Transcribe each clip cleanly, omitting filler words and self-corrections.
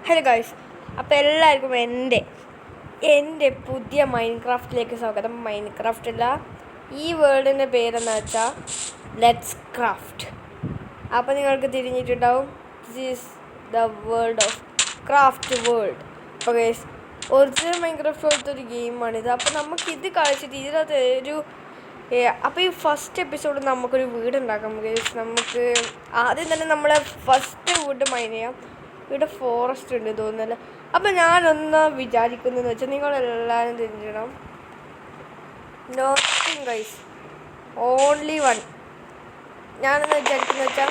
Hello guys, അപ്പോൾ എല്ലാവർക്കും എൻ്റെ പുതിയ മൈൻക്രാഫ്റ്റിലേക്ക് സ്വാഗതം. മൈൻക്രാഫ്റ്റ് അല്ല, ഈ വേൾഡിൻ്റെ പേരെന്ന് വെച്ചാൽ ലെറ്റ്സ് ക്രാഫ്റ്റ്. അപ്പോൾ നിങ്ങൾക്ക് തിരിഞ്ഞിട്ടുണ്ടാവും, this is the world of craft world. അപ്പോൾ ഗൈസ്, ഒറിജിനൽ മൈൻക്രാഫ്റ്റ് പോലത്തെ ഒരു ഗെയിമാണിത്. അപ്പോൾ നമുക്കിത് കളിച്ചിട്ട് ഇതിനകത്ത് അപ്പോൾ ഈ ഫസ്റ്റ് എപ്പിസോഡ് നമുക്കൊരു വീടുണ്ടാക്കാം ഗൈസ്. നമുക്ക് ആദ്യം തന്നെ നമ്മളെ ഫസ്റ്റ് വീട് മൈൻ ചെയ്യാം. ഇവിടെ ഫോറസ്റ്റ് ഉണ്ട് തോന്നുന്നല്ലേ. അപ്പം ഞാനൊന്ന് വിചാരിക്കുന്നതെന്ന് വെച്ചാൽ നിങ്ങളെല്ലാവരും തിരിഞ്ഞിടണം, നോത്തിങ് ഗൈസ്, ഓൺലി വൺ. ഞാനെന്ന് വിചാരിക്കുന്നത് വെച്ചാൽ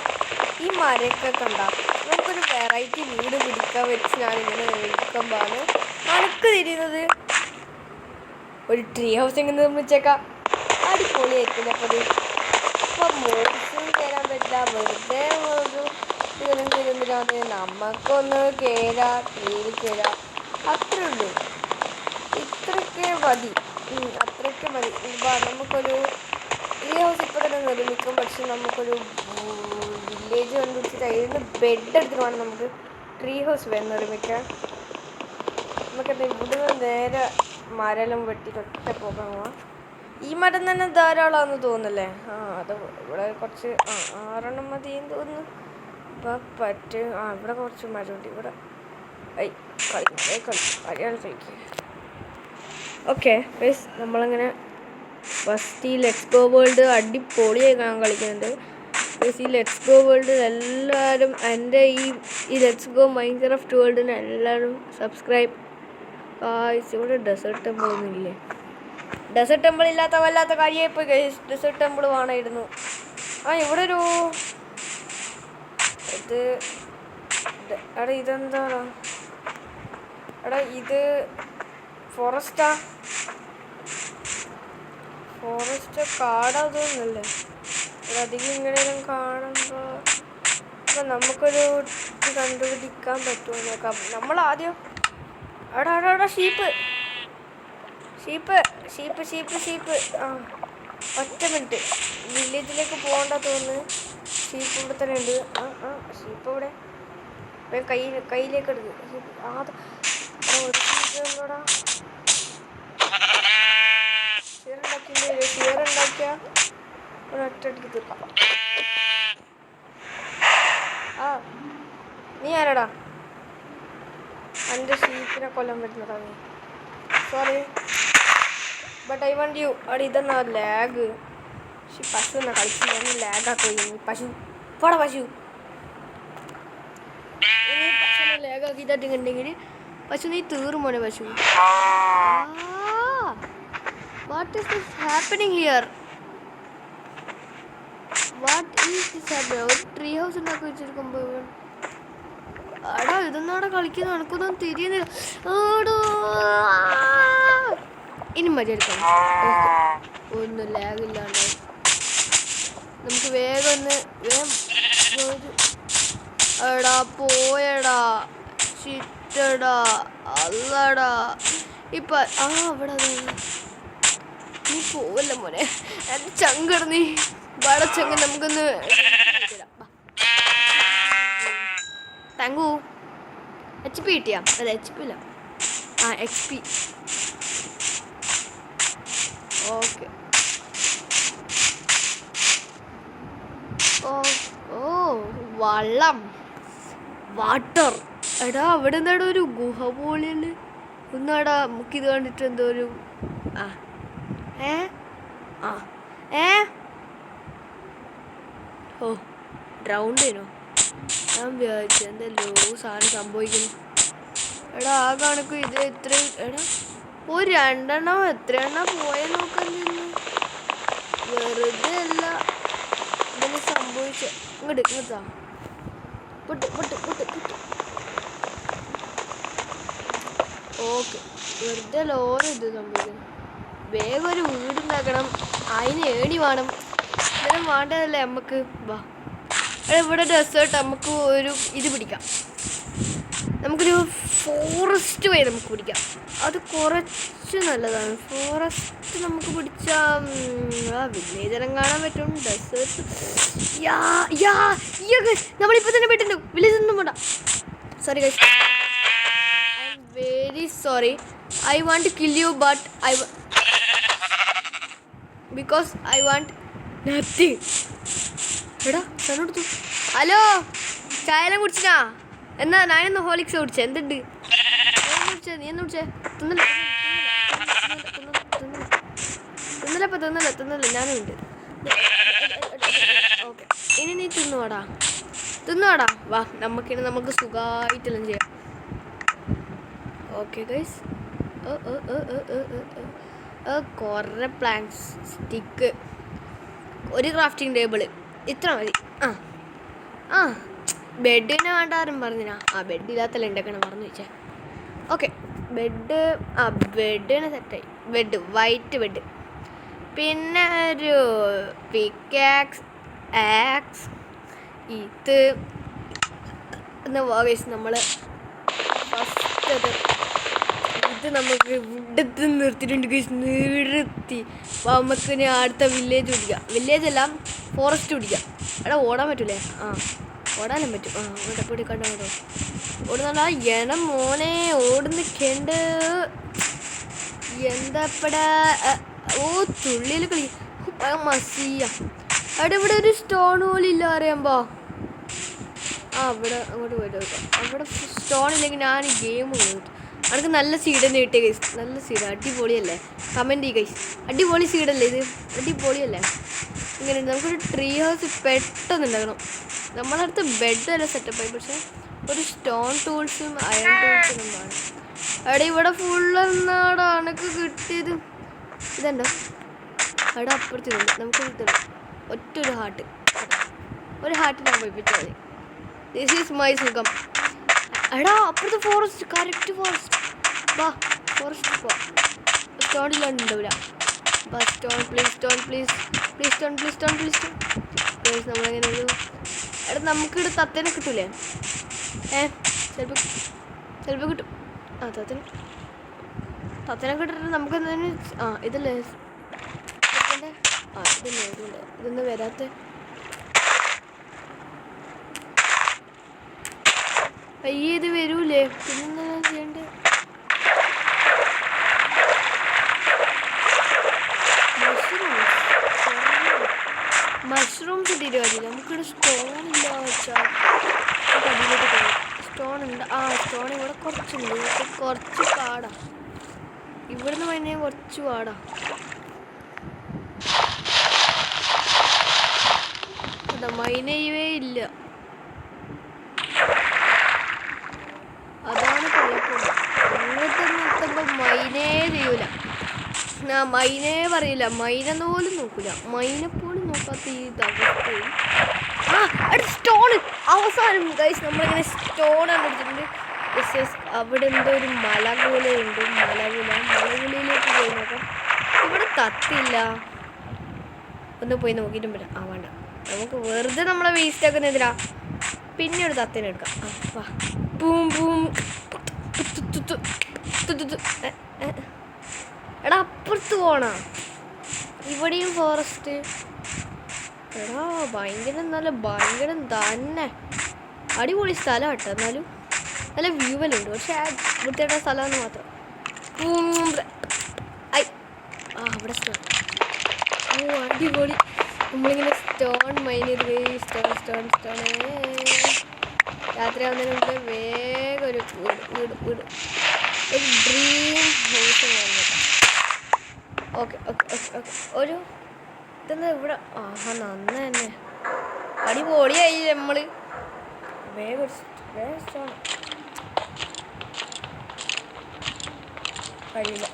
ഈ മരമൊക്കെ ഉണ്ടാകും, നമുക്കൊരു വെറൈറ്റി വീട് പിടിക്കാൻ വെച്ച് ഞാനിങ്ങനെ നിൽക്കുമ്പോഴാണ് എനിക്ക് തിരിയുന്നത് ഒരു ട്രീ ഹൗസ് എങ്ങനെ നിർമ്മിച്ചേക്കാം. അടിപൊളിയായിരിക്കില്ല. അപ്പോൾ ഇപ്പം മോശം കയറാൻ പറ്റില്ല, വെറുതെ തിരുന്നിരാന്ന് നമുക്കൊന്ന് കയറാം, ട്രെയിൽ കയറാം, അത്രേ ഉള്ളൂ. ഇത്രയ്ക്ക് മതി, അത്രയ്ക്ക് മതി. നമുക്കൊരു ട്രീ ഹൗസ് ഇപ്പോൾ തന്നെ നിർമ്മിക്കും. പക്ഷെ നമുക്കൊരു വില്ലേജ് കണ്ടുപിടിച്ചിട്ട് അതിൽ നിന്ന് ബെഡ് എടുത്തിട്ട് വേണം നമുക്ക് ട്രീ ഹൗസ് നിർമ്മിക്കാൻ. നമുക്കെന്താ ഇവിടുന്ന് നേരെ മരം വെട്ടിയിട്ട് ഒറ്റ പോകാൻ പോവാം. ഈ മരം തന്നെ ധാരാളമാണെന്ന് തോന്നുന്നല്ലേ. അത് ഇവിടെ കുറച്ച് 6 മതിയെന്ന് തോന്നുന്നു. ഇപ്പം ഇവിടെ കുറച്ച് മരമുണ്ട്. ഇവിടെ കളിക്കുക. ഓക്കെ ഗൈസ്, നമ്മളങ്ങനെ ഫസ്റ്റ് ഈ ലെറ്റ്സ് ഗോ വേൾഡ് അടിപൊളിയായി കളിക്കുന്നുണ്ട് ഗൈസ്. ഈ ലെറ്റ്സ് ഗോ വേൾഡിൽ എല്ലാവരും എൻ്റെ ഈ ലെറ്റ്സ് ഗോ മൈൻക്രാഫ്റ്റ് വേൾഡിന് എല്ലാവരും സബ്സ്ക്രൈബ് ഗൈസ്. ഇവിടെ ഡെസേർട്ട് ടെമ്പിൾ ഒന്നും ഇല്ലേ? ഡെസേർട്ട് ടെമ്പിൾ ഇല്ലാത്ത വല്ലാത്ത കാര്യമായിപ്പോയി ഗൈസ്. ഡെസേർട്ട് ടെമ്പിൾ വേണമായിരുന്നു. ഇവിടെ ഒരു എടാ ഇതെന്താടാ? എടാ ഇത് ഫോറസ്റ്റാ കാടാതൊന്നല്ലേ? അധികം ഇങ്ങനെയും കാണുമ്പോൾ അപ്പം നമുക്കൊരു കണ്ടുപിടിക്കാൻ പറ്റുമോ നോക്കാം. നമ്മളാദ്യം എടാ ഷീപ്പ്. ഒറ്റ മിനിറ്റ്, വില്ലേജിലേക്ക് പോകണ്ട തോന്നുന്നു. ഷീപ്പ് ഇവിടെ തന്നെ ഉണ്ട്. ഷീപ്പ് ഇവിടെ കയ്യിലേക്ക് എടുക്കുക. ഷെയറുണ്ടാക്കിയ ഒരൊറ്റടിക്ക് തീർക്കാം. നീ ആരാടാ? എൻ്റെ ഷീപ്പിനെ കൊല്ലാൻ പറ്റുന്നതാണ്. Sorry but I want you. അവിടെ ഇതെന്നാ ലാഗ്? പശു എന്നാ കളിച്ചു, ഞാൻ ലാഗാക്കി. പശു പോടാ പശു. ഇനി പശുവിനെ ലാഗാക്കിയിട്ടുണ്ടെങ്കിൽ പശു നീ തീർമോനെ പശു. What is this happening here? ഒരു ട്രീ ഹൗസ് ഉണ്ടാക്കി വെച്ചിരിക്കുമ്പോൾ എടാ ഇതൊന്നവിടെ കളിക്കുന്ന നടക്കുന്നൊന്നും തിരിയുന്നില്ല. ഇനി മതി എടുക്കണം. ഒന്നും ലാഗില്ലാണ്ട് നമുക്ക് വേഗം എടാ പോയടാ, ചിറ്റടാ, അല്ലടാ. ഇപ്പം അവിടെ നീ പോവല്ല മോനെ, എൻ്റെ ചങ്കട. നീ വടച്ചങ്ക നമുക്കൊന്ന് താങ്കു. HP കിട്ടിയാ? അല്ല HP ഇല്ല, XP. ഓക്കെ. വള്ളം, വാട്ടർ. എടാ അവിടെ എന്താടാ ഒരു ഗുഹ പോലെയല്ലേ? ഒന്നാടാ നമുക്കിത് കണ്ടിട്ട് എന്തോ ഒരു ഡ്രൗണ്ടേനോ? ഞാൻ വിചാരിച്ചു എന്തല്ലോ സാധനം സംഭവിക്കുന്നു. എടാ ആ കണക്ക് ഇത് എത്ര? എടാ ഒരു 2 എണ്ണം എത്രയെണ്ണം പോയ നോക്കുന്നു. വെറുതെ അല്ല ഇതിന് സംഭവിച്ച. ഇങ്ങോട്ടാ ഓക്കെ. വെറുതെ ലോറി ഇത് സംഭവിക്കുന്നു. വേഗം ഒരു വീടുണ്ടാക്കണം, അതിന് ഏണി വേണം. ഇതെല്ലാം വേണ്ടതല്ലേ നമുക്ക്. വാ ഇവിടെ ഡെസേർട്ട് നമുക്ക് ഒരു ഇത് പിടിക്കാം. നമുക്കൊരു ഫോറസ്റ്റ് വഴി നമുക്ക് പിടിക്കാം. അത് കുറച്ച് നല്ലതാണ്. ഫോറസ്റ്റ് നമുക്ക് പിടിച്ചാൽ വില്ലേജെല്ലാം കാണാൻ പറ്റും. ഡെസേർട്ട് നമ്മളിപ്പോൾ തന്നെ പോയിട്ടുണ്ടോ? വില്ലേജ് ഒന്നും പോണ്ട. Sorry guys. very sorry. I want to kill you, but because I want nothing. എടാ തന്നോടുത്തു. ഹലോ ചായയെല്ലാം കുടിച്ചിനാ? എന്നാ ഞാനൊന്ന് ഹോളിക്സ് കുടിച്ചേ. എന്തുണ്ട് നീ എന്ന് കുടിച്ചേ? തിന്നല്ല ഞാനും ഉണ്ട്. ഓക്കെ ഇനി നീ തിന്നുവാടാ വാ. നമുക്ക് സുഖമായിട്ടെല്ലാം ചെയ്യാം. Okay guys. കുറേ പ്ലാങ്ക്സ്, സ്റ്റിക്ക്, ഒരു ക്രാഫ്റ്റിംഗ് ടേബിള്, ഇത്ര മതി. ബെഡിനെ വേണ്ടാരും പറഞ്ഞിനാ. ബെഡ് ഇല്ലാത്തല്ല ഉണ്ടാക്കണം പറഞ്ഞു വെച്ചാൽ. ഓക്കെ ബെഡിന് സെറ്റായി. ബെഡ് വൈറ്റ് ബെഡ്, പിന്നെ ഒരു പിക്കാക്സ്, ആക്സ്, ഇത് നമ്മൾ ഫസ്റ്റ് ഇത് നമുക്ക് ഇവിടുത്തെ നിർത്തിയിട്ടുണ്ട് ഗൈസ്. നിർത്തി നമുക്ക് ഇനി അടുത്ത വില്ലേജ് പിടിക്കാം. വില്ലേജ് എല്ലാം ഫോറസ്റ്റ് പിടിക്കാം. എടാ ഓടാൻ പറ്റൂലേ? ഓടാനും പറ്റും. അങ്ങോട്ട് കൂടി കണ്ടോ ഓടുന്ന എനം മോനെ ഓടുന്നിക്കണ്ട്. എന്താപ്പടാ തുള്ളിയിൽ കളി മസിയ. ഇവിടെ ഒരു സ്റ്റോൺ പോലും ഇല്ല അറിയാമ്പോ. അവിടെ അങ്ങോട്ട് പോയിട്ട് നോക്കാം. അവിടെ സ്റ്റോൺ ഇല്ലെങ്കിൽ ഞാൻ ഗെയിം പോയിട്ടു. എനിക്ക് നല്ല സീഡ് തന്നെ കിട്ടിയ ഗൈസ്. നല്ല സീഡ് അടിപൊളിയല്ലേ? കമൻറ്റ് ചെയ്യ് ഗൈസ്. അടിപൊളി സീഡല്ലേ ഇത്? അടിപൊളിയല്ലേ? ഇങ്ങനെ നമുക്കൊരു ട്രീ ഹൗസ് പെട്ടെന്ന് ഉണ്ടാക്കണം. നമ്മളടുത്ത് ബെഡ് വരെ സെറ്റപ്പായി. പക്ഷേ ഒരു സ്റ്റോൺ ടൂൾസും അയൺ ടൂൾസും വേണം. അവിടെ ഇവിടെ ഫുള്ള് എന്നാടാ എനിക്ക് കിട്ടിയത്. ഇതുണ്ടോ? അവിടെ അപ്പുറത്തുണ്ട്. നമുക്ക് കിട്ടുന്നു ഒറ്റൊരു ഹാർട്ട്. ഒരു ഹാർട്ട് ഞാൻ പോയിപ്പിച്ചാൽ മതി. ദിസ് ഈസ് മൈ സുഖം. എടാ അപ്പുറത്ത് ഫോറസ്റ്റ്, കറക്റ്റ് ഫോറസ്റ്റ്. വാ ഫോറസ്റ്റ് പോ. സ്റ്റോൺ ഇല്ലാണ്ട് ഉണ്ടാവില്ല. വാ stone please, stone please, please stone, please stone, please stone. നമ്മളെങ്ങനെ ഒരു എടാ നമുക്കിവിടെ തത്തേനെ കിട്ടൂലേ? ചിലപ്പോൾ കിട്ടും. തത്തേനെ കിട്ടിട്ട് നമുക്ക് എന്തെങ്കിലും ഇതല്ലേ ഇതൊന്നും വരാത്ത. അയ്യേ ഇത് വരൂലേ? പിന്നെന്താ ചെയ്യണ്ടേ? മഷ്റൂംസ് ഇട്ടിട്ട് കാര്യമില്ല. നമുക്കിവിടെ സ്റ്റോൺ ഇല്ല വെച്ചാൽ അതിലോട്ട് പോകാം. സ്റ്റോൺ ഉണ്ട്. സ്റ്റോൺ ഇവിടെ കുറച്ചുണ്ട്. കുറച്ച് പാടാ. ഇവിടുന്ന് കഴിഞ്ഞാൽ കുറച്ച് പാടാ. മൈനയവേ ഇല്ല. അതാണ് കുഴപ്പം. അങ്ങനത്തെ നിർത്തുമ്പോൾ മൈനേ ചെയ്യൂല. മൈനേ പറയില്ല. മൈനെന്ന് പോലും നോക്കൂല. മൈനെ പോലും നോക്കാത്ത ഈ അവസ്ഥയും. സ്റ്റോണ് അവസാനം ഗൈസ്. നമ്മളിങ്ങനെ സ്റ്റോൺ കണ്ടിട്ടുണ്ട്. അവിടെ എന്തോ ഒരു മലകുലയുണ്ട്. മലകുലയിലേക്ക് പോയി നോക്കാം. ഇവിടെ തത്തില്ല. ഒന്ന് പോയി നോക്കിയിട്ടും പറ്റാം. വേണ്ട, നമുക്ക് വെറുതെ നമ്മളെ വേസ്റ്റ് ആക്കുന്ന എന്തിനാ? പിന്നെ ഒരു തത്തേനെ എടുക്കാം. വാ ബൂം ബൂം. എടാ അപ്പുറത്ത് പോണ. ഇവിടെയും ഫോറസ്റ്റ്. എടാ ഭയങ്കരം തന്നെ അടിപൊളി സ്ഥലം കേട്ടോ. എന്നാലും നല്ല വ്യൂ എല്ലാം ഉണ്ട്. പക്ഷെ വൃത്തിയായിട്ട സ്ഥലമെന്ന് മാത്രം. അവിടെ സ്റ്റോൺ. അടിപൊളി. നമ്മളിങ്ങനെ സ്റ്റോൺ മൈൻ ചെയ്ത് സ്റ്റോൺ രാത്രി ആവുന്നതിന് മുമ്പ് വേഗം ഒരു വീട് ഡ്രീം ഹൗസ് വേണം. ഓക്കെ ഒരു ഇതെന്താ ഇവിടെ? നന്ന തന്നെ അടിപൊളിയായി. നമ്മൾ വേഗം സ്റ്റോൺ കഴിയില്ല.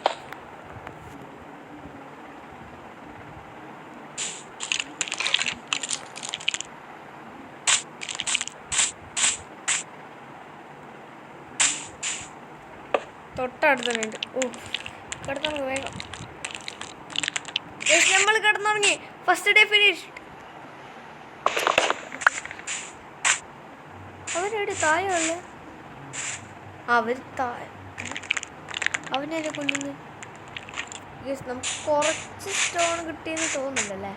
തൊട്ടടുത്ത് തന്നെ ഉണ്ട്. കിടന്നുറങ്ങി വേഗം. നമ്മൾ കിടന്നുറങ്ങി. First day finish. അവരെവിടെ താഴെ? അവനെ കൊണ്ടുവന്ന് നമുക്ക് കുറച്ച് സ്റ്റോൺ കിട്ടിയെന്ന് തോന്നുന്നുണ്ടല്ലേ?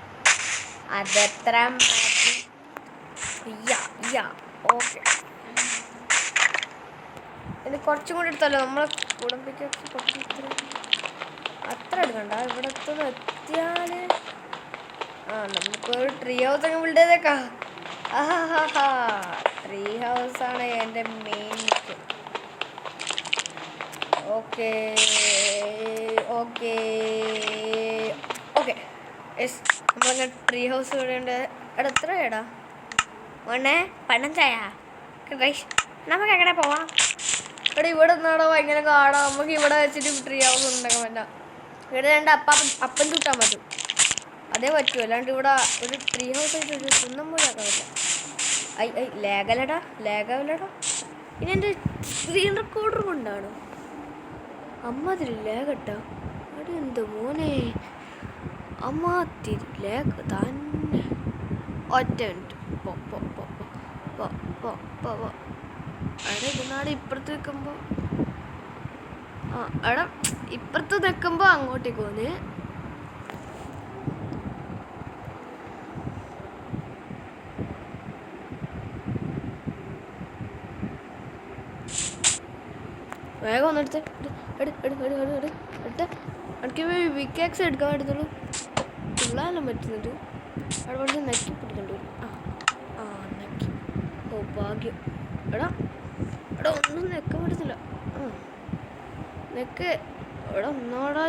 അതെത്ര മതി? ഓക്കെ ഇനി കുറച്ചും കൂടി എടുത്താലോ നമ്മളെ കുടുംബിക്കൊക്കെ അത്ര എടുക്കണ്ട. ഇവിടെ എത്തിയാൽ നമുക്കൊരു ട്രീ ഹൗസ് ഒക്കെ ബിൽഡ് ചെയ്തേക്കാം. ട്രീ ഹൗസാണ് എൻ്റെ main. Okay okay okay yes, നമ്മളങ്ങനെ ട്രീ ഹൗസ് ഇവിടെ ഉണ്ട്. എടാ എത്ര ഏടാ മോനെ പണം ചായ നമുക്ക് എങ്ങനെ പോവാം? ഇവിടെ ഇവിടെ നിന്നാടോ ഭയങ്കര കാടാ. നമുക്ക് ഇവിടെ വെച്ചിട്ട് ട്രീ ഹൗസ് ഉണ്ടാക്കാൻ പറ്റാം. ഇവിടെ രണ്ട് അപ്പം ചുട്ടാൻ പറ്റും, അതേ പറ്റൂ. അല്ലാണ്ട് ഇവിടെ ഒരു ട്രീ ഹൗസ് ആയിട്ട് ഒരു സ്വന്തം പോലെ ആക്കാൻ പറ്റില്ല. ലേഖലടാ ഇനി എൻ്റെ സ്ക്രീൻ റെക്കോർഡർ കൊണ്ടാണ് അമ്മ തിരിലേഖട്ടാ. അവിടെ എന്ത് മോനെ അമ്മ തിരിലേഖ തന്നെ ഒറ്റ അവിടെ ഇതിനാട് ഇപ്പുറത്ത് നിൽക്കുമ്പോൾ അവിടെ ഇപ്പുറത്ത് നിൽക്കുമ്പോൾ അങ്ങോട്ടേക്ക് പോന്ന്. വേഗം ഒന്നെടുത്ത് എനിക്ക് വിക്കാക്സ് എടുക്കാൻ പറ്റുന്നുള്ളൂ. തുള്ളാനെല്ലാം പറ്റുന്നുണ്ട്. അവിടെ കുറച്ച് നക്കി പിടിക്കേണ്ടി വരും. നക്കി. ഓ ഭാഗ്യം. എടാ ഒന്നും നെക്കാൻ പറ്റത്തില്ല. നെക്ക് എടാ ഒന്നോടാ.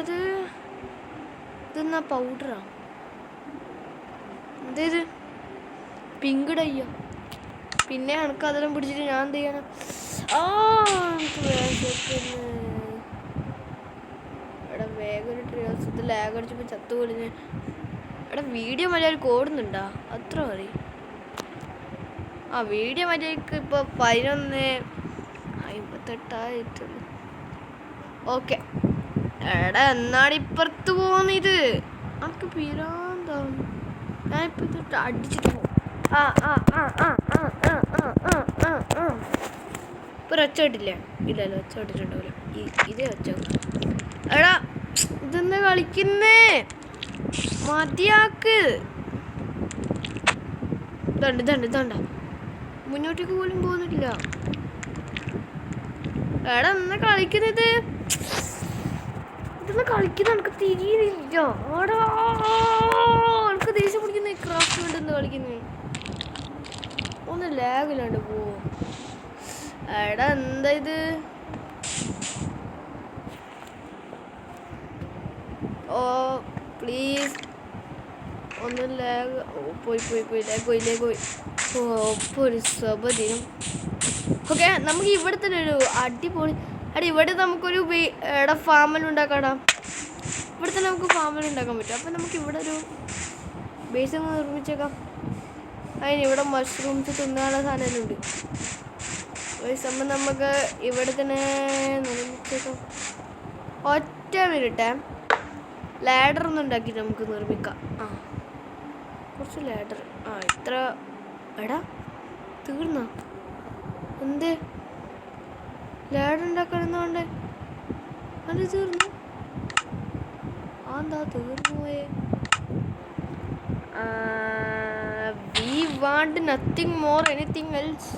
ഇതെന്നാ പൗഡറാ? എന്തേത് പിങ്ക് ഡയ്യോ? പിന്നെ എനിക്ക് അതെല്ലാം പിടിച്ചിട്ട് ഞാൻ എന്ത് ചെയ്യണം? എടാ വേഗം ഒരു ട്രീ ഹൗസ് ലാഗ് അടിച്ചപ്പോൾ ചത്തു പൊളിഞ്ഞ്. എടാ വീഡിയോ മര്യാദക്ക് ഓടുന്നുണ്ടാ? അത്ര മതി. വീഡിയോ മര്യാദക്ക് ഇപ്പോൾ 11:58 ഓക്കെ. എടാ എന്നാണ് ഇപ്പുറത്ത് പോകുന്നത്? എനിക്ക് പിരാന്താവും. ഞാനിപ്പോൾ ഇത് അടിച്ചിട്ട് പോകും. ഇപ്പോൾ ഒച്ച കേട്ടില്ലേ? ഇല്ലല്ലോ, ഒച്ച കേട്ടിട്ടുണ്ടാവില്ല. ഇതേ ഒച്ച. എടാ ഇതെന്താ കളിക്കുന്നേ? മതിയാക്ക്. ഇതണ്ട മുന്നോട്ടേക്ക് പോലും പോകുന്നില്ല. എടാ എന്നാ കളിക്കുന്നത്? ഇതെന്നാ കളിക്കുന്നത്? എനിക്ക് തിരിയുന്നില്ല. എടാ എനിക്ക് ദേഷ്യം പിടിക്കുന്ന ക്രാഫ്റ്റ് കൊണ്ടെന്ന് കളിക്കുന്നത്. ഒന്ന് ലാഗില്ലാണ്ട് പോവോ? എടാ എന്താ ഇത്? പ്ലീസ് ഒന്ന് ലാഗ്. പോയി ലാഗ് പോയി. ഒരു സബദിനം. ഓക്കെ, നമുക്ക് ഇവിടെ തന്നെ ഒരു അടിപൊളി. ഇവിടെ നമുക്കൊരു ഫാമിലുണ്ടാക്കാടാ. ഇവിടെ തന്നെ നമുക്ക് ഫാമിലുണ്ടാക്കാൻ പറ്റും. അപ്പം നമുക്ക് ഇവിടെ ഒരു ബേസ് നിർമ്മിച്ചേക്കാം. ഇവിടെ മഷ്റൂംസ് തിന്നാനുള്ള സാധനമുണ്ട്. സംഭവം നമുക്ക് ഇവിടെ തന്നെ നിർമ്മിച്ചേക്കാം. ഒറ്റ മിനിറ്റ്, ലാഡർ ഒന്നും ഉണ്ടാക്കിയിട്ട് നമുക്ക് നിർമ്മിക്കാം. കുറച്ച് ലാഡർ. ഇത്ര. എടാ തീർന്നോ? എന്ത് ലാഡർ ഉണ്ടാക്കാനെന്ന് വേണ്ടേ? അത് തീർന്നു. എന്താ തീർന്നു പോയേ? We want nothing more, anything else.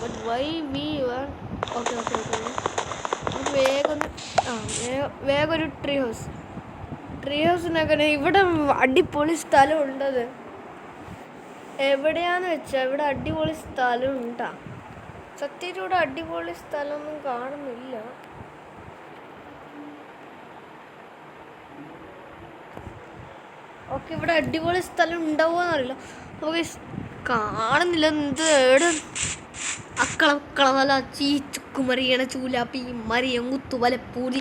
But why we want? Okay. വേഗം ഒരു ട്രീ ഹൗസ് ഉണ്ടാക്കണേ. ഇവിടെ അടിപൊളി സ്ഥലം ഉണ്ടത്. എവിടെയാന്ന് വെച്ചാൽ ഇവിടെ അടിപൊളി സ്ഥലം ഉണ്ടാ. സത്യത്തിൽ ഇവിടെ അടിപൊളി സ്ഥലമൊന്നും കാണുന്നില്ല. ഓക്കെ, ഇവിടെ അടിപൊളി സ്ഥലം ഉണ്ടാവുമെന്നറിയില്ല. ഓക്കെ, കാണുന്നില്ല. എന്ത് ഏട് അക്കളവല ചീച്ചുക്കുമറിയണ ചൂലാപ്പി മറിയം കുത്തുവല പൂലി.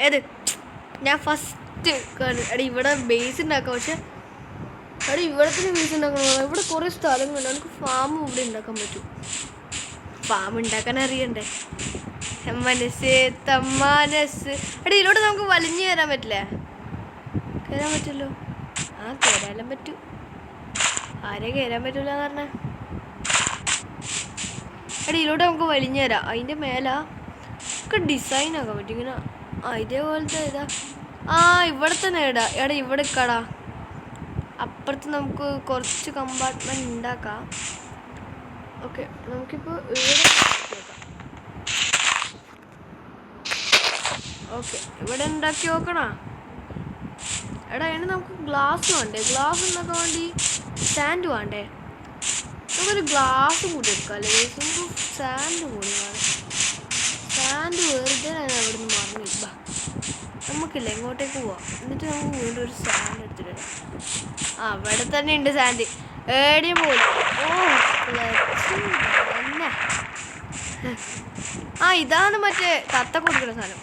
ഏത് ഞാൻ ഫസ്റ്റ് ഇവിടെ ബേസ് ഉണ്ടാക്കാം. പക്ഷെ ഇവിടെ തന്നെ ബേസ് ഉണ്ടാക്കണം. ഇവിടെ കുറേ സ്ഥലങ്ങളുണ്ട്. നമുക്ക് ഫാം ഇവിടെ ഉണ്ടാക്കാൻ പറ്റും. ഫാം ഉണ്ടാക്കാൻ അറിയണ്ടേ? മനസ്സ് തമ്മാനസ്. ഇതിലോട്ട് നമുക്ക് വലിഞ്ഞു കയറാൻ പറ്റില്ലേ? കയറാൻ പറ്റുമല്ലോ. കയറാനും പറ്റൂ. ആരെ കയറാൻ പറ്റൂല എന്ന് പറഞ്ഞാൽ ഇതിലോട്ട് നമുക്ക് വലിഞ്ഞു തരാം. അതിൻ്റെ മേലെ ഒക്കെ ഡിസൈൻ ആക്കാൻ പറ്റും. ഇങ്ങനെ ഇതേപോലത്തെ ഇതാ. ഇവിടെ തന്നെ ഇടാം. ഇവിടെ ഇക്കടാ. അപ്പുറത്ത് നമുക്ക് കുറച്ച് കമ്പാർട്ട്മെൻറ്റ് ഉണ്ടാക്കാം. ഓക്കെ, നമുക്കിപ്പോൾ ഇവിടെ ഓക്കെ, ഇവിടെ ഉണ്ടാക്കി നോക്കണോ? എടാ അതിന് നമുക്ക് ഗ്ലാസ് വേണ്ടേ? ഗ്ലാസ് ഉണ്ടാക്കാൻ വേണ്ടി സാൻഡ് വേണ്ടേ? നമുക്കൊരു ഗ്ലാസ് കൂടി എടുക്കാം അല്ലേ? നമുക്ക് സാൻഡ് കൂടി വേണം. സാൻഡ് വെറുതെ ഞാൻ അവിടെ നിന്ന് മറന്നില്ല. നമുക്കില്ല, ഇങ്ങോട്ടേക്ക് പോവാം. എന്നിട്ട് നമുക്ക് വീണ്ടും ഒരു സാൻഡ് എടുത്തിട്ട് അവിടെ തന്നെ ഉണ്ട് സാൻഡ്. ഏടിയും പോലും. ആ ഇതാണ് മറ്റേ തത്ത കൊടുക്കുന്ന സാധനം.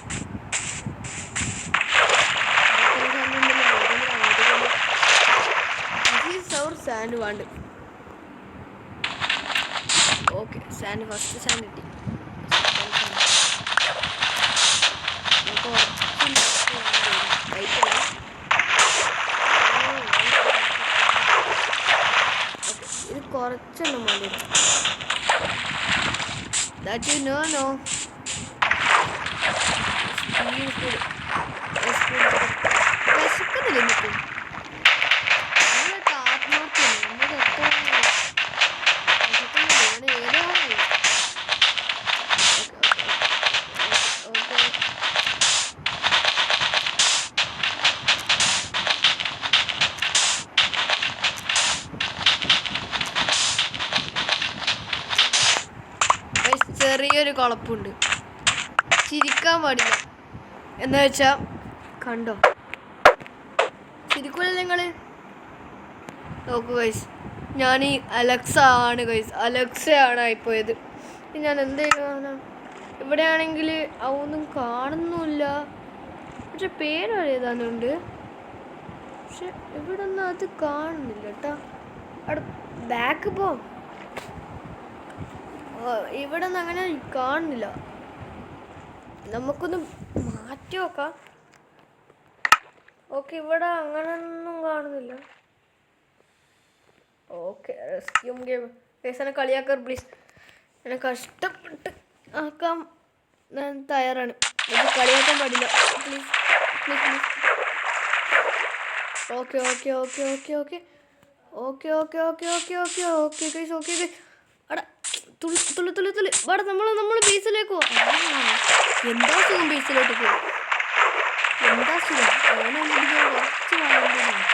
സാൻഡ് വേണ്ട. ഓക്കെ, സാൻഡ് ഫസ്റ്റ് സാൻഡ് കിട്ടി. ഇത് കുറച്ചെണ്ണം മതി. That you know, no. വിശക്കുന്നില്ല എനിക്ക്. ചെറിയൊരു കുഴപ്പമുണ്ട്, ചിരിക്കാൻ പാടില്ല. എന്താ വെച്ചാ കണ്ടോ, ചിരിക്കൂല നിങ്ങൾ. നോക്കൂ ഗൈസ്, ഞാൻ ഈ അലക്സ ആണ് ഗൈസ്, അലക്സയാണ് ആയിപ്പോയത്. ഞാൻ എന്ത് ചെയ്യുക? ഇവിടെ ആണെങ്കിൽ അതൊന്നും കാണുന്നില്ല. പക്ഷെ പേര് എഴുതാനുണ്ട്, പക്ഷെ ഇവിടെ ഒന്നും അത് കാണുന്നില്ല കേട്ടോ. അവിടെ ബാക്ക് പോവാം. ഇവിടെ ഒന്നും അങ്ങനെ കാണുന്നില്ല. നമുക്കൊന്ന് മാറ്റി നോക്കാം. ഓക്കെ, ഇവിടെ അങ്ങനെയൊന്നും കാണുന്നില്ല. ഓക്കെ, റെസ്ക്യൂം ഗെയിം എന്നെ കളിയാക്കർ പ്ലീസ്. എന്നെ കഷ്ടപ്പെട്ട് ആക്കാം ഞാൻ തയ്യാറാണ്. എനിക്ക് കളിയാക്കാൻ പാടില്ല please please please. Okay okay okay okay okay okay okay okay okay okay okay guys. Okay guys, അവിടെ തുള്ളി തുള്ളി തുള്ളി തുള്ളി ഇവിടെ നമ്മൾ ബീച്ചിലേക്ക് പോവാം. എന്താ സുഖം ബീച്ചിലോട്ട് പോകും, എന്താ സുഖം. ഓനെ മുടിക്കാൻ കുറച്ച് വാങ്ങേണ്ടതാണ്.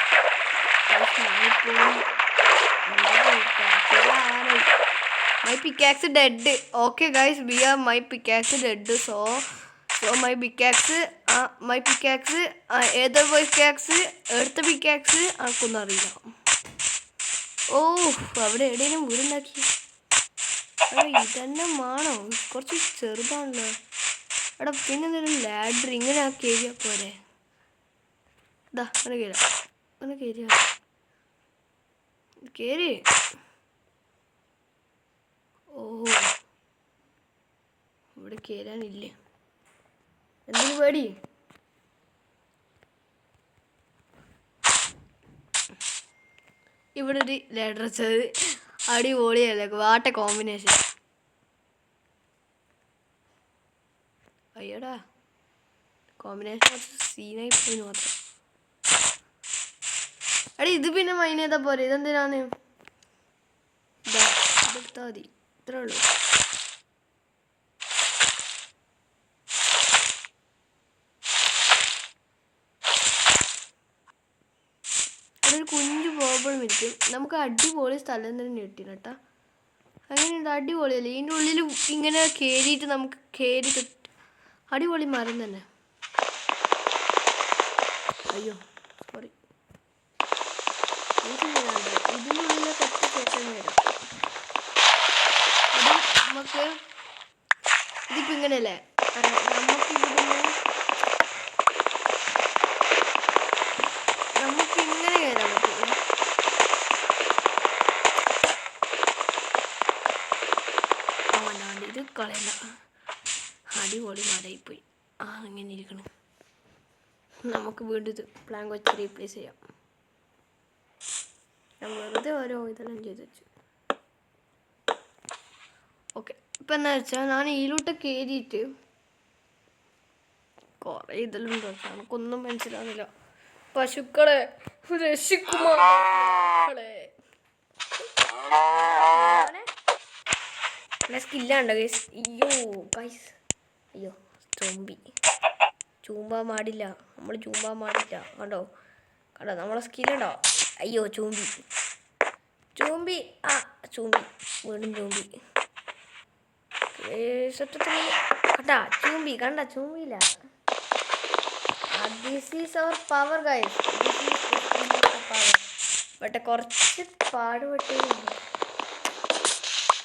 My pickaxe dead. Okay guys, we are my pickaxe dead. So my pickaxe ഏത് pickaxe എടുത്ത pickaxe ആർക്കൊന്നും അറിയില്ല. ഓ, അവിടെ എവിടെയും വീടുണ്ടാക്കി. ഇതന്നെ മാണോ? കുറച്ച് ചെറുതാണല്ലോ. എടാ പിന്നെ എന്തെങ്കിലും ലാഡർ ഇങ്ങനെ കയറിയാ പോരെ? ഇതാ അങ്ങനെ കയറാം, അങ്ങനെ കയറിയാ കയറി. ഓ, ഇവിടെ കയറാനില്ലേ? എന്തിനു പേടി? ഇവിടെ ഒരു ലാഡർ വെച്ചത് അടിപൊളിയല്ലേ? വാട്ട കോമ്പിനേഷൻ. അയ്യടാ, കോമ്പിനേഷൻ കുറച്ച് സീനായി പോയി മാത്രം. അടി ഇത് പിന്നെ മൈൻ ചെയ്താൽ പോരെ? ഇതെന്തിനാണ്? ഇതെടുത്താൽ മതി, ഇത്രേ ഉള്ളൂ. അതൊരു കുഞ്ഞു പ്രോബ്ലം ഇരിക്കും. നമുക്ക് അടിപൊളി സ്ഥലം തന്നെ കിട്ടി കേട്ടാ. അങ്ങനെയുണ്ട്, അടിപൊളിയല്ലേ? ഇതിൻ്റെ ഉള്ളിൽ ഇങ്ങനെ കയറിയിട്ട് നമുക്ക് കയറി അടിപൊളി മരം തന്നെ. അയ്യോ സോറി, ഇതിൻ്റെ ഉള്ളിലൊക്കെ ഒറ്റ കയറ്റം വരാം. അത് നമുക്ക് ഇതിപ്പോൾ ഇങ്ങനെയല്ലേ, നമുക്ക് ഇങ്ങനെ കയറാൻ പറ്റും. ഇത് കളയണ്ട, അടിപൊളി മരയിപ്പോയി. ഇങ്ങനെ ഇരിക്കണം. നമുക്ക് വീണ്ടും ഇത് പ്ലാങ്ക് വെച്ച് റീപ്ലേസ് ചെയ്യാം. ഞാൻ വെറുതെ ഓരോ ഇതെല്ലാം ചെയ്ത് വെച്ചു. ഓക്കെ, ഇപ്പം എന്താ വെച്ചാൽ ഞാൻ ഇതിലോട്ട് കയറിയിട്ട് കുറേ ഇതെല്ലാം ഉണ്ടോ, നമുക്കൊന്നും മനസ്സിലാവുന്നില്ല. പശുക്കളെ രക്ഷിക്കുമാളെ സ്കില്ലാണ്ടോ ഗൈസ്? അയ്യോ ഗൈസ്, അയ്യോ സോംബി. ചൂമ്പാൻ പാടില്ല, നമ്മൾ ചൂമ്പാൻ പാടില്ല. കണ്ടോ കണ്ടോ നമ്മളെ സ്കില്ലുണ്ടോ? അയ്യോ ചൂമ്പി ചൂമ്പി ചൂമ്പി വീണ്ടും ചൂമ്പി. കണ്ടാ ചൂമ്പി കണ്ട ചൂമ്പിയില്ല. This is our power guys. Power but കുറച്ച് പാടുപെട്ടേ.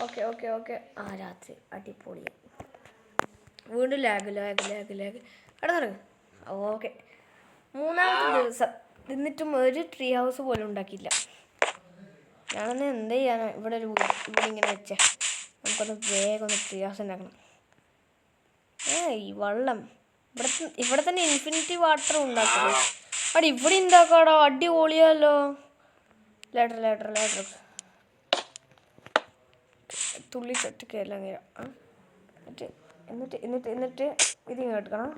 Okay okay okay. രാത്രി അടിപൊളി. വീണ്ടും ലാഗ് ലാഗ് ലാഗ് ലാഗ് കടന്നു. ഓക്കെ, മൂന്നാമത്തെ ദിവസം എന്നിട്ടും ഒരു ട്രീ ഹൗസ് പോലും ഉണ്ടാക്കിയില്ല. ഞാനൊന്ന് എന്ത് ചെയ്യാനാ ഇവിടെ ഇവിടെ ഇങ്ങനെ വെച്ചേ. നമുക്കൊന്ന് വേഗം ഒന്ന് ട്രീ ഹൗസ് ഉണ്ടാക്കണം. ഈ വെള്ളം ഇവിടെ തന്നെ ഇൻഫിനിറ്റി വാട്ടർ ഉണ്ടാക്കണം. ഇവിടെ ഉണ്ടാക്കാടോ, അടിപൊളിയല്ലോ. ലേറ്റർ ലേറ്റർ ലേറ്റർ തുള്ളി ചട്ടിക്കെല്ലാം എന്നിട്ട് എന്നിട്ട് എന്നിട്ട് ഇതിങ്ങനെ എടുക്കണം.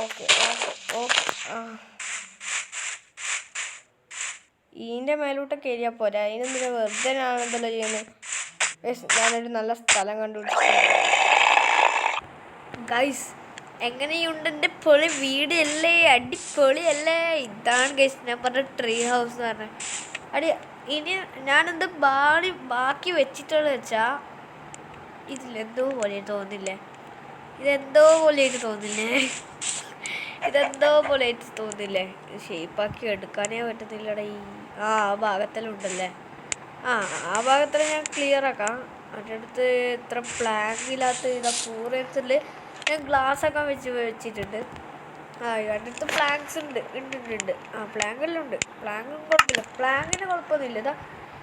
Okay okay okay. ഇതിൻ്റെ മേലോട്ടൊക്കെ ഏരിയ പോരാ. അതിനെന്തിനാ വെറുതെ ഞാനെന്തല്ലോ ചെയ്യുന്നത്. ഞാനൊരു നല്ല സ്ഥലം കണ്ടുപിടിച്ചു ഗൈസ്. എങ്ങനെയുണ്ട് എൻ്റെ പൊളി വീടല്ലേ? അടിപൊളിയല്ലേ? ഇതാണ് ഗൈസ് ഞാൻ പറഞ്ഞ ട്രീ ഹൗസ് എന്ന് പറഞ്ഞത്. ഇനി ഞാനെന്ത് ബാക്കി വെച്ചിട്ടുള്ളത് വെച്ചാൽ ഇതിലെന്തോ പോലെ തോന്നില്ലേ? ഇതെന്തോ പോലെയായിട്ട് തോന്നില്ലേ? ഇതെന്തോ പോലെയായിട്ട് തോന്നില്ലേ? ഷേപ്പാക്കി എടുക്കാനേ പറ്റുന്നില്ലടാ. ആ ഭാഗത്തെല്ലാം ഉണ്ടല്ലേ. ആ ഭാഗത്തെല്ലാം ഞാൻ ക്ലിയർ ആക്കാം. അതിൻ്റെ അടുത്ത് ഇത്ര പ്ലാങ്ങില്ലാത്ത ഇതാ പൂർവ്വത്തിൽ ഞാൻ ഗ്ലാസ്സൊക്കെ വെച്ചിട്ടുണ്ട്. അതിൻ്റെ അടുത്ത് പ്ലാങ്സ് ഉണ്ട്. പ്ലാങ്കെല്ലാം ഉണ്ട്. പ്ലാങ്ങും കുഴപ്പമില്ല. പ്ലാങ്ങിന് കുഴപ്പമൊന്നുമില്ല. ഇതാ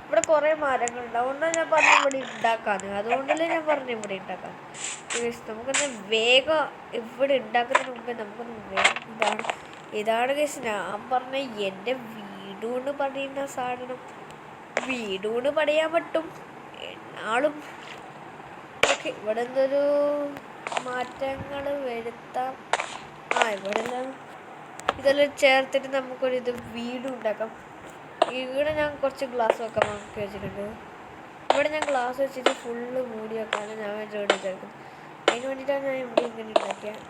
ഇവിടെ കുറേ മരങ്ങളുണ്ട്. അതുകൊണ്ടാണ് ഞാൻ പറഞ്ഞ ഇവിടെ ഉണ്ടാക്കാന്ന്. അതുകൊണ്ടല്ലേ ഞാൻ പറഞ്ഞ ഇവിടെ ഉണ്ടാക്കാൻ. നമുക്കൊന്ന് വേഗം ഇവിടെ ഉണ്ടാക്കുന്നതിന് മുമ്പേ നമുക്കൊന്ന് വേഗം ഇതാണ് കേസ് ഞാൻ പറഞ്ഞ എൻ്റെ വീട് കൊണ്ട് പണിയുന്ന സാധനം. വീട് കൊണ്ട് പണിയാൻ പറ്റും ആളും. ഓക്കെ, ഇവിടെ എന്തൊരു മാറ്റങ്ങൾ വരുത്താം. ഇവിടെ ഇതെല്ലാം ചേർത്തിട്ട് നമുക്കൊരിത് വീടും ഉണ്ടാക്കാം. ഇവിടെ ഞാൻ കുറച്ച് ഗ്ലാസ് വെക്കാൻ നോക്കി വെച്ചിട്ടുണ്ട്. ഇവിടെ ഞാൻ ഗ്ലാസ് വെച്ചിട്ട് ഫുള്ള് മൂടി വെക്കാനാണ് ഞാൻ ഇവിടെ ചേർക്കുന്നത്. അതിന് വേണ്ടിയിട്ടാണ് ഞാൻ ഇവിടെ ഇങ്ങനെ ഉണ്ടാക്കിയത്.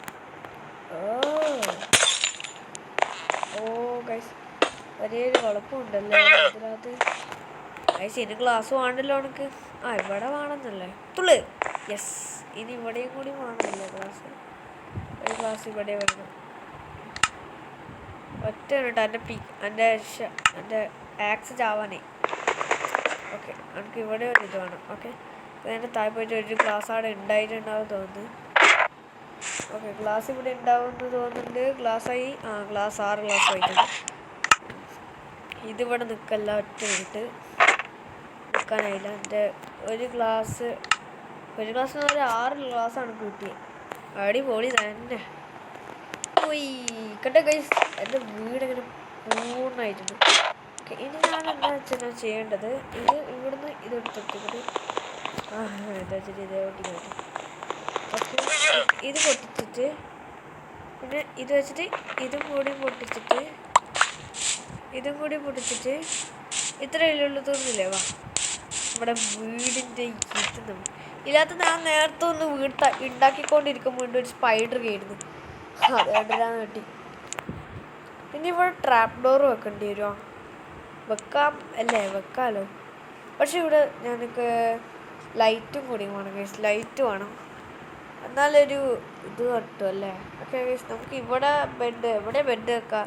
ഗൈസ് വലിയൊരു കുഴപ്പമുണ്ടല്ലോ ഇതിനകത്ത്. ഗൈസ് ഇനി ഗ്ലാസ് വേണ്ടല്ലോ എനിക്ക്. ഇവിടെ വേണമെന്നല്ലേ തുള്ളു. യെസ്, ഇനി ഇവിടെയും കൂടി വേണമല്ലോ ഗ്ലാസ്. ഒരു ഗ്ലാസ് ഇവിടെ വേണം. ഒറ്റ കേട്ടോ എൻ്റെ ആക്സ് ചാവാനേ. ഓക്കെ, എനിക്ക് ഇവിടെ ഒരു ഇത് വേണം. ഓക്കെ, അതിൻ്റെ താഴെ പോയിട്ട് ഒരു ഗ്ലാസ് അവിടെ ഉണ്ടായിട്ടുണ്ടാവും തോന്നുന്നു. ഓക്കെ, ഗ്ലാസ് ഇവിടെ ഉണ്ടാവുമെന്ന് തോന്നുന്നുണ്ട്. ഗ്ലാസ്സായി. ഗ്ലാസ് 6 ഗ്ലാസ് ആയിട്ടുണ്ട്. ഇതിവിടെ നിൽക്കല്ല, ഒറ്റ മിനിറ്റ് നിൽക്കാനായില്ല. എൻ്റെ ഒരു ഗ്ലാസ്സിന് ഒരു 6 ഗ്ലാസ്സാണ് കിട്ടിയത്. അടിപൊളി തന്നെ. കണ്ട ഗൈസ് എൻ്റെ വീടിങ്ങനെ പൂർണ്ണമായിട്ടുണ്ട്. ഓക്കെ, ഇനി ഞാൻ എന്താ വെച്ചാൽ ചെയ്യേണ്ടത്, ഇവിടുന്ന് ഇതെടുത്തിട്ട് എന്താ വെച്ചിട്ട് ഇതേ ഒട്ടിക്കാൻ. ഓക്കെ, ഇത് പൊട്ടിച്ചിട്ട് പിന്നെ ഇത് വെച്ചിട്ട് ഇതും കൂടി പൊട്ടിച്ചിട്ട് ഇത്രയുള്ള തോന്നില്ലേ? വാ, നമ്മുടെ വീടിൻ്റെ ഇതിനകത്ത് ഞാൻ നേരത്തെ ഒന്ന് ഉണ്ടാക്കിക്കൊണ്ടിരിക്കുമ്പോൾ ഒരു സ്പൈഡർ കയറുന്നു. അതുകൊണ്ടിരാന്ന് കിട്ടി. പിന്നെ ഇവിടെ ട്രാപ്പ് ഡോർ വെക്കേണ്ടി വരുമോ? വെക്കാമല്ലോ. പക്ഷെ ഇവിടെ ഞങ്ങൾക്ക് ലൈറ്റും കൂടി വേണം ഗൈസ്. ലൈറ്റ് വേണം, എന്നാലൊരു ഇത് കിട്ടുമല്ലേ. ഓക്കെ ഗൈസ്, നമുക്ക് ഇവിടെ ബെഡ് വെക്കാം.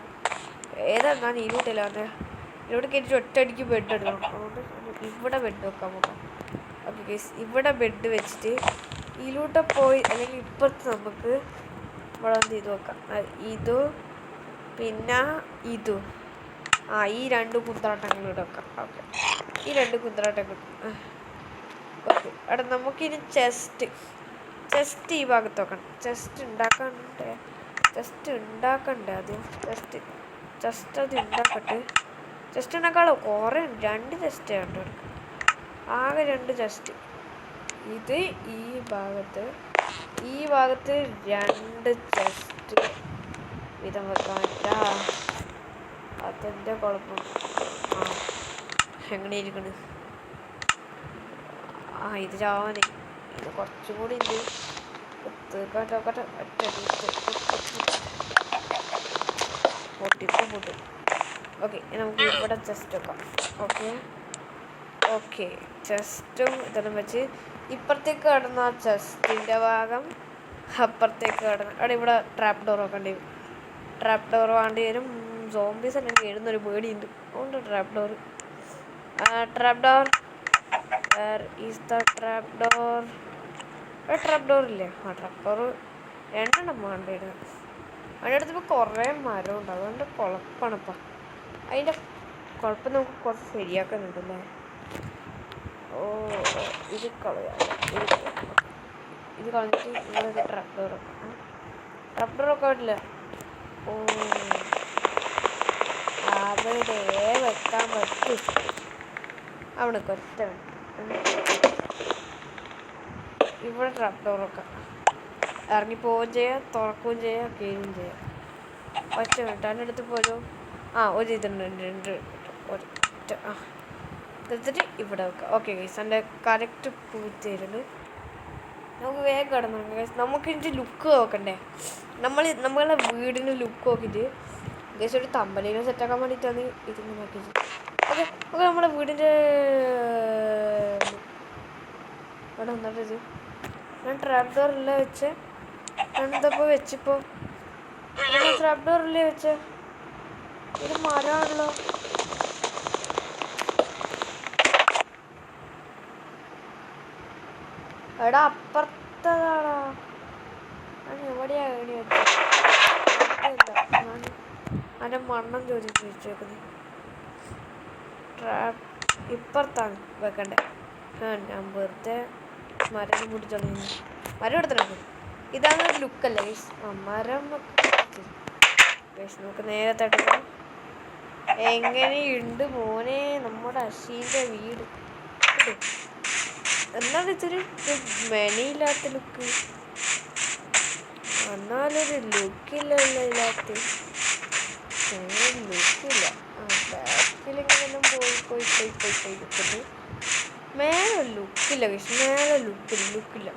ഞാൻ ഇരുട്ടില്ല വന്നേ. ഇവിടെ കയറ്റിട്ട് ഒറ്റയടിക്ക് ബെഡ് എടുക്കണം. അതുകൊണ്ട് ഇവിടെ ബെഡ് വെക്കാൻ പോകാം. ഓക്കെ ഗൈസ്, ഇവിടെ ബെഡ് വെച്ചിട്ട് ഇതിലൂടെ പോയി അല്ലെങ്കിൽ ഇപ്പുറത്ത് നമുക്ക് ഇവിടെ വന്ന് ഇത് വെക്കാം. പിന്നെ ഇതും ഈ 2 കുന്ത്രാട്ടങ്ങൾ ഇവിടെ വെക്കാം. ഓക്കെ, ഈ 2 കുന്ത്രാട്ടങ്ങൾ. ഓക്കെ, അവിടെ നമുക്കിനി ചെസ്റ്റ് ഈ ഭാഗത്ത് വെക്കണം. ചെസ്റ്റ് ഉണ്ടാക്കണ്ടേ ആദ്യം. ചെസ്റ്റ് അത് ഉണ്ടാക്കട്ടെ. ചെസ്റ്റ് ഉണ്ടാക്കാളോ കുറേ 2 ചെസ്റ്റ് ഉണ്ട്. ആകെ 2 ചെസ്റ്റ്. ഇത് ഈ ഭാഗത്ത് 2 ചെസ്റ്റ് വീതം വെക്കാൻ പറ്റാ. അതെൻ്റെ കുഴപ്പം. എങ്ങനെ ഇരിക്കണ്? ഇത് ചാവാനേ. ഇത് കുറച്ചും കൂടി ഉണ്ട്. കേട്ടോ പൊട്ടും. ഓക്കെ, നമുക്ക് ഇവിടെ ചെസ്റ്റ് വെക്കാം. ഓക്കെ ചെസ്റ്റും ഇതെല്ലാം വെച്ച് ഇപ്പുറത്തേക്ക് കിടന്ന ആ ചെസ്റ്റിൻ്റെ ഭാഗം അപ്പുറത്തേക്ക് കിടന്ന് ഇവിടെ ട്രാപ്പ് ഡോർ വെക്കേണ്ടി വരും. ട്രാപ്പ് ഡോർ വേണ്ടി വരും. സോംബീസ് അല്ലെങ്കിൽ എഴുന്നൊരു പേടിയുണ്ട്. അതുകൊണ്ട് trap door where is the trap door? Trap door ഇല്ലേ? ട്രാപ്പ് ഡോർ 2 എണ്ണം വേണ്ടി വരുന്നത്. അതിൻ്റെ അടുത്ത് ഇപ്പോൾ കുറേ മരമുണ്ട്. അതുകൊണ്ട് കുഴപ്പമാണിപ്പം. അതിൻ്റെ കുഴപ്പം നമുക്ക് കുറച്ച് ശരിയാക്കുന്നുണ്ടല്ലേ. ഇത് കളയാം. ഇത് കളഞ്ഞിട്ട് നിങ്ങളൊരു ട്രാപ്പ് ഡോർ ഒക്കെ പറ്റില്ല. അവിടെ വെക്കാൻ പറ്റും. അവിടെ ഒറ്റ ഇവിടെ ട്രാപ്പ് ഡോറൊക്കെ ഇറങ്ങിപ്പോവുകയും ചെയ്യാം, തുറക്കുകയും ചെയ്യാം, കയറുകയും ചെയ്യാം. ഒറ്റ മിനിറ്റ് അതിൻ്റെ അടുത്ത് പോലും ഒരു ഇതുണ്ട് 2 ഒറ്റ എടുത്തിട്ട് ഇവിടെ വെക്കാം. ഓക്കെ ഗൈസ്, എൻ്റെ കറക്റ്റ് പൂർത്തിയായിരുന്നു. നമുക്ക് വേഗം കിടന്നു ഗൈസ്. നമുക്ക് ഇതിൻ്റെ ലുക്ക് നോക്കണ്ടേ? നമ്മളെ വീടിൻ്റെ ലുക്ക് നോക്കിയിട്ട് ഗൈസ് ഒരു തമ്പലീനെ സെറ്റാക്കാൻ വേണ്ടിയിട്ടാണ് ഇതിങ്ങനെ ആക്കിയത്. ഓക്കെ നമ്മുടെ വീടിൻ്റെ ഇവിടെ വന്നിട്ട് ഞാൻ ട്രാപ്പ് ഡോറില്ല വെച്ച് ഞാനെന്തപ്പോൾ വെച്ചിപ്പോൾ ട്രാപ്പ് ഡോറില്ലേ വെച്ച് ഇത് മരമാണല്ലോ. എടാ അപ്പുറത്തതാടാ. ഞാൻ എവിടെയാ ഏണി വെച്ചത്? അതിൻ്റെ മണ്ണം ചോദിച്ചേക്കുന്നത് ട്രാപ്പ് ഇപ്പുറത്താണ് വെക്കണ്ടേ. ഞാൻ വെറുതെ മരം പിടിച്ചോളൂ. മരം എടുത്തിട്ടുണ്ട്. ഇതാണ് ഒരു ലുക്കല്ലേ ഗൈസ്? മരം ഗൈസ് നമുക്ക് നേരത്തെ എടുക്കാം. എങ്ങനെയുണ്ട് മോനെ നമ്മുടെ അശീൻ്റെ വീട്? എന്നാലും ഇച്ചിരി മെനയില്ലാത്ത ലുക്ക്, എന്നാലൊരു ലുക്കില്ലല്ലോ ഇല്ലാത്ത ലുക്കില്ല. ബാക്കിലിങ്ങനെല്ലാം പോയി നിൽക്കുന്നു. മേലെ ലുക്കില്ല ഗൈസ്, മേലെ ലുക്കില്ല.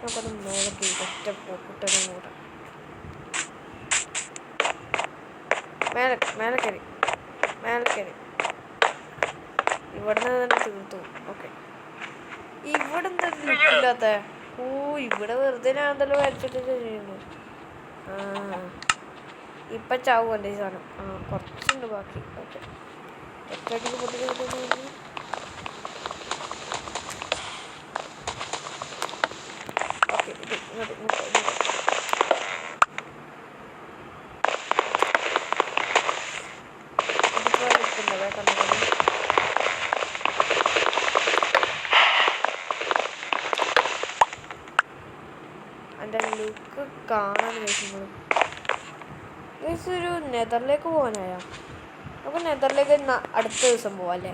നമുക്കത് മേലെ ഒറ്റ പോക്കിട്ടതും കൂടെ മേലെ കയറി ഇവിടുന്ന് തന്നെ തീർത്തു. ഓക്കെ, ഇവിടെ എന്താ ലുക്കില്ലാത്ത? ഇവിടെ വെറുതെ ഞാൻ എന്തെല്ലാം വരച്ചിട്ട് ചെയ്യുന്നു. ഇപ്പം ചാവും എൻ്റെ ഈ സാധനം. കുറച്ചുണ്ട് ബാക്കി. ഓക്കെ, ഒറ്റയടിക്ക് പൊട്ടിക്കാൻ ഓക്കെ. എൻ്റെ ലുക്ക് കാണാൻ കഴിയുമ്പോൾ ഒരു നെതറിലേക്ക് പോകാനായോ? നമുക്ക് നെതറിലേക്ക് അടുത്ത ദിവസം പോവാം അല്ലേ?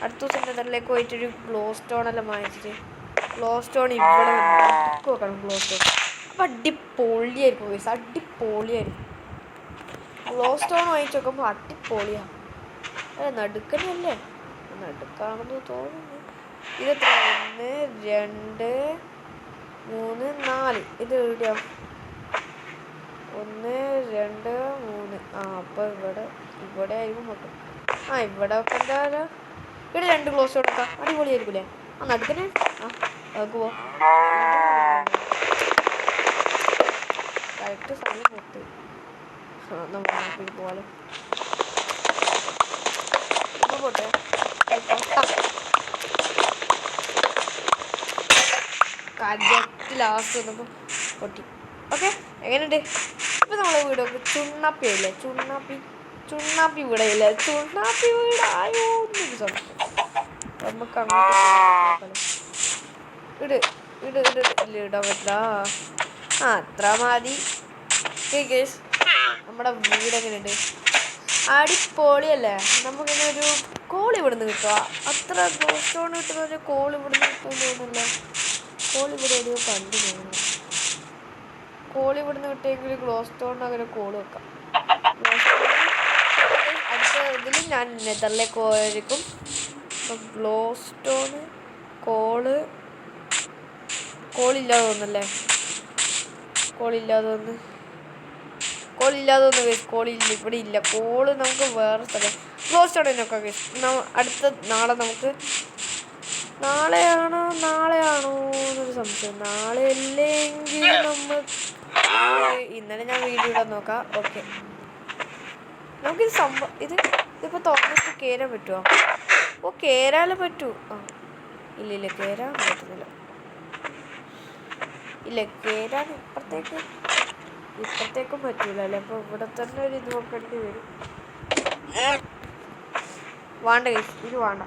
അടുത്ത ദിവസം നെതറിലേക്ക് പോയിട്ടൊരു ഗ്ലോ സ്റ്റോണെല്ലാം വാങ്ങിച്ചിട്ട് ഗ്ലോ സ്റ്റോൺ ഇവിടെ വെക്കണം. ഗ്ലോ സ്റ്റോൺ അപ്പം അടിപൊളിയായിരിക്കും ഗൈസ്, അടിപൊളിയായിരിക്കും. ഗ്ലോ സ്റ്റോൺ വാങ്ങിച്ച് നോക്കുമ്പോൾ അടിപൊളിയാണ്. നടുക്കനല്ലേ? നടുക്കാണെന്ന് തോന്നുന്നു. ഇത് 1 2 3 4 ഇത് എവിടെയാ? 1 2 3 അപ്പോൾ ഇവിടെ ആയിരിക്കും മൊത്തം. ഇവിടെ വെക്കണ്ടാലോ. ഇവിടെ 2 ഗ്ലോസ് കൊടുക്കാം. അടിപൊളിയായിരിക്കില്ലേ? നടുക്കനെ നമുക്ക് പോവാം. കറക്റ്റ് സമയം പൊട്ട് നമുക്ക് പോവാലോ. പോട്ടെ കറക്റ്റ് ലാസ്റ്റ് വന്നപ്പോൾ പൊട്ടി. ഓക്കെ, എങ്ങനെയുണ്ട്? ഇപ്പം നമ്മളെ വീടൊക്കെ ചുണ്ണാപ്പി ആയില്ലേ? ചുണ്ണാപ്പി വീടയില്ലേ? ചുണ്ണാപ്പി വീടായോ എന്നൊരു സംശയം. നമുക്ക് അങ്ങോട്ട് ഇടാൻ പറ്റില്ല. അത്ര മതി. ഗൈസ്, നമ്മുടെ വീട് എങ്ങനെയുണ്ട്? അടിപൊളിയല്ലേ? നമുക്കിങ്ങനെ ഒരു കോൾ ഇവിടുന്ന് കിട്ടുക. അത്ര സ്റ്റോൺ കിട്ടുന്ന ഒരു കോൾ ഇവിടുന്ന് കിട്ടുമെന്ന് തോന്നുന്നില്ല. കോൾ ഇവിടെ എവിടെയോ കണ്ടു തോന്നുന്നു. കോൾ ഇവിടുന്ന് കിട്ടിയെങ്കിൽ ഗ്ലോ സ്റ്റോണിന് അങ്ങനെ കോൾ വെക്കാം. അടുത്ത ഇതിൽ ഞാൻ നെതറിലേക്ക് പോയിരിക്കും. അപ്പോൾ ഗ്ലോ സ്റ്റോണ് കോളില്ലാതെ തോന്നല്ലേ? കോളില്ലാതെ തോന്നുന്നു കോളില്ല, ഇവിടെ ഇല്ല കോള്. നമുക്ക് വേറെ സ്ഥലം ക്ലോസ് ആണ് നോക്കാം ഗൈസ്. അടുത്ത നാളെയാണോ എന്നൊരു സംശയം. നാളെ അല്ലെങ്കിൽ ഇന്നലെ ഞാൻ വീഡിയോ ഇടാൻ നോക്കാം. ഓക്കെ, നമുക്കിത് ഇതിപ്പോൾ തുറന്നിട്ട് കയറാൻ പറ്റുമോ? ഓ, കയറാനും പറ്റൂ. ഇല്ല കയറാൻ പറ്റുന്നില്ല. ഇല്ല, കയറാൻ ഇപ്പത്തേക്കും പറ്റൂല അല്ലേ? അപ്പോൾ ഇവിടെ തന്നെ ഒരു ഇത് നോക്കേണ്ടി വരും. വേണ്ട ഗൈസ്, ഇത് വേണ്ട.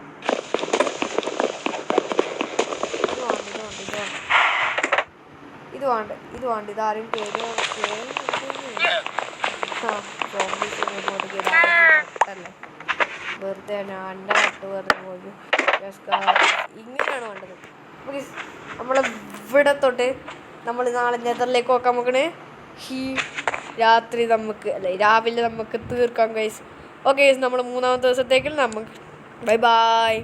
ഇതാരും കയറിയല്ലേ? വെറുതെ എൻ്റെ നട്ട് വെറുതെ പോയി. ഇങ്ങനെയാണ് വേണ്ടത്. നമ്മളെ ഇവിടെ തൊട്ട് നമ്മൾ നാളെ നെതറിലേക്ക് നോക്കാൻ നോക്കണേ. രാവിലെ നമുക്ക് തീർക്കാം ഗൈസ്. ഓക്കെ ഗൈസ്, നമ്മൾ 3-ാമത്തെ ദിവസത്തേക്ക് നമുക്ക് ബൈ.